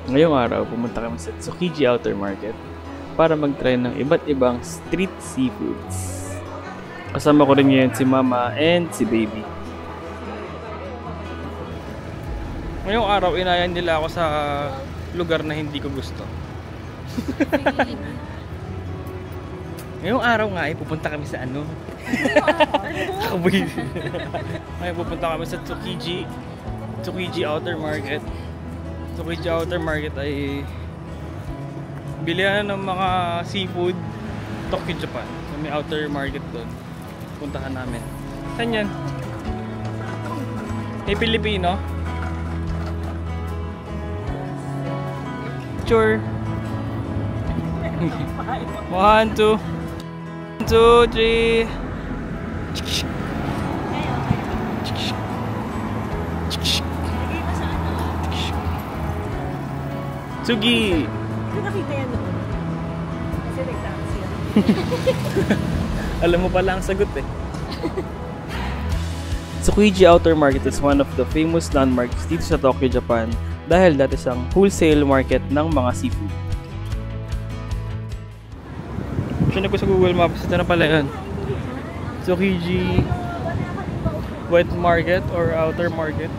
Ngayong araw, pumunta kami sa Tsukiji Outer Market para mag-try ng iba't ibang street seafoods. Kasama ko rin ngayon si Mama and si Baby. Ngayong araw, inayan nila ako sa lugar na hindi ko gusto. Ngayong araw nga pupunta kami sa ano? Ngayon pupunta kami sa Tsukiji Outer Market. Tsukiji Outer Market ay bilihan ng mga seafood, Tokyo, Japan. So, may outer market doon. Puntahan namin. Saan yan? May Pilipino? Sure. 1, 2, 3. Tsugi! Hindi nakita yan noon. Kasi nag-taxi yan. Alam mo pala ang sagot eh. Tsukiji Outer Market is one of the famous landmarks dito sa Tokyo, Japan dahil dati siyang wholesale market ng mga seafood. Siya ko sa Google Maps, ito na pala yan. Tsukiji Wet Market or Outer Market.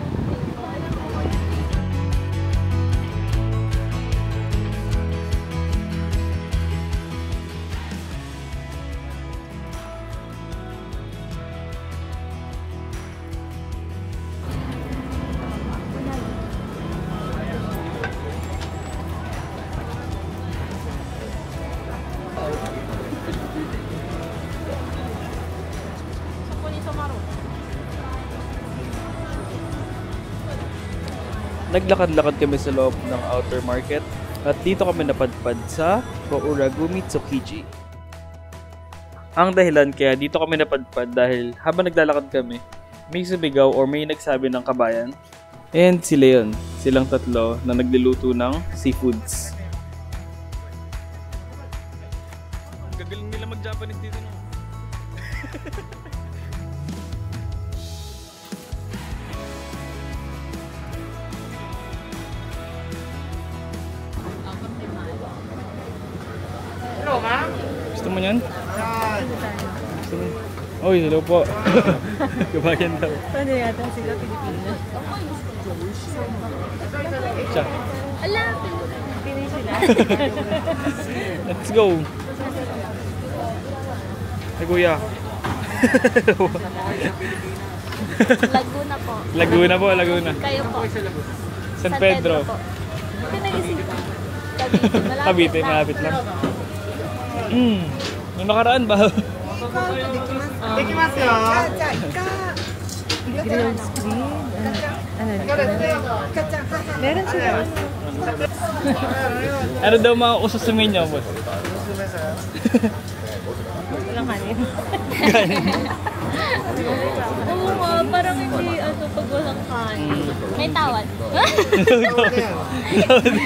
Naglakad-lakad kami sa loob ng outer market at dito kami napadpad sa Kouragumi Tsukiji. Ang dahilan kaya dito kami napadpad dahil habang naglalakad kami, may sumigaw or may nagsabi ng kabayan. And sila yun, silang tatlo na nagluluto ng seafoods. Gagaling nila mag-Japanese dito no? Gusto mo yan? Gusto mo? Oy, hello po. Kabayan daw. Paano yata sila Pilipinas? Siya. Ala, Pilipinas sila. Let's go. Hey, kuya. Laguna po. Laguna po, Laguna. Kayo po. San Pedro. Pinagising po. Cavite, malapit lang. May nakaraan ba? Dekimasu yo. Green screen. Meron sila. Ano daw mga ususumin niyo, boss? Walang kanin. Oo nga, parang hindi pag walang kanin. May tawad.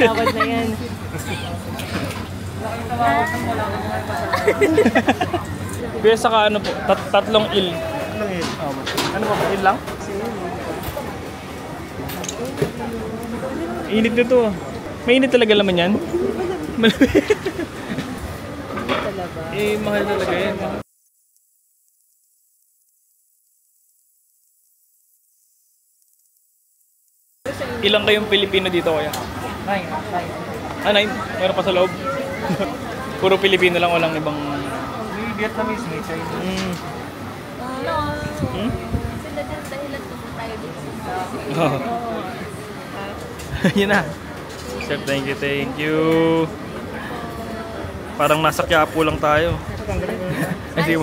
Tawad na yan. Kaya saka ano po, tatlong il. Ano po, il lang? Init nito. May init talaga laman yan? Eh, mahal talaga yan. Ilang kayong Pilipino dito kaya? 9. Ah, 9? Meron pa sa loob? Puro Pilipino lang, walang ibang... May Vietnamese, may Chinese. Sila din dahilan kung tayo dito. Yun na. Sir, thank you. Parang nasa Quiapo lang tayo. Ay,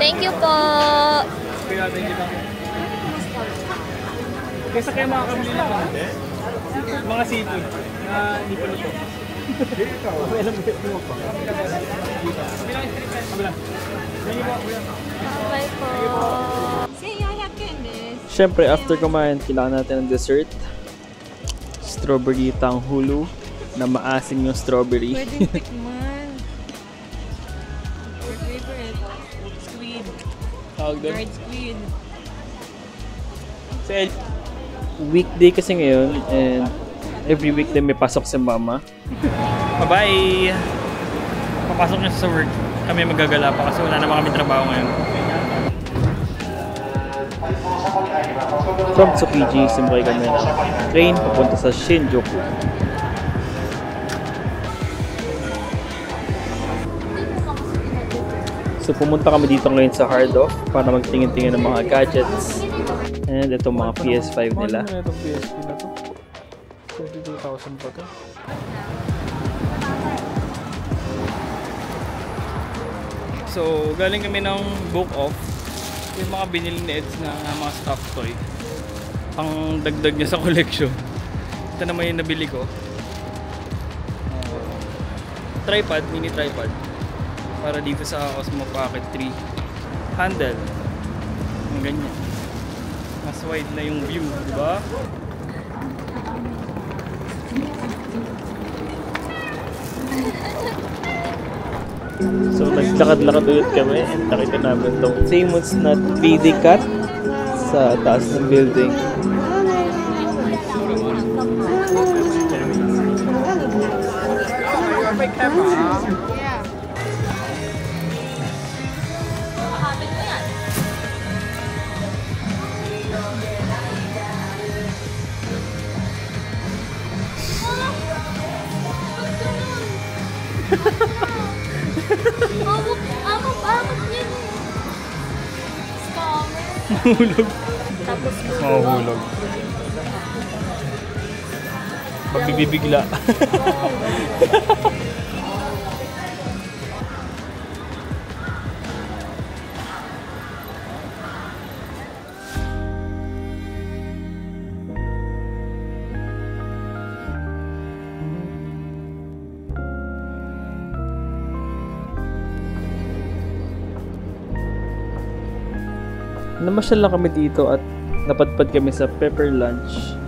Thank you po. Kaya thank you lang. Kaysa kayo makakabili lang mga seafood na hindi pa luto. Bye po. Siyempre, after kumain, kailangan natin ng dessert. Strawberry tanghulu. na maasim yung strawberry. Pwedeng tikman. Your favorite. Squid. Tawag doon. Dried squid. So, weekday kasi ngayon and every week din may pasok si mama. Bye-bye! Papasok niya sa work. Kami magagala pa kasi wala naman kami trabaho ngayon. From Tsukiji, simbay kami ng train papunta sa Shinjuku. So pumunta kami dito ngayon sa Hard Off para magtingin-tingin ng mga gadgets. And ito mga PS5 nila. Ano na itong PSP na to? 22,000 pa to. So, galing kami ng book off. Yung mga binili ni Eds na mga stuffed toy. Ang dagdag niya sa collection. Ito naman yung nabili ko. Tripod, mini tripod. Para dito sa Osmo Pocket 3. Handle. Ang ganyan. Mas wide na yung view, di ba? So, naglakad-lakad ulit kami and nakita namin itong famous na 3D cut sa taas ng building. Amok yun. Scammer. Mahulog. Tapos Mahulog. Magbibigla. Namasyal lang kami dito at napadpad kami sa Pepper Lunch.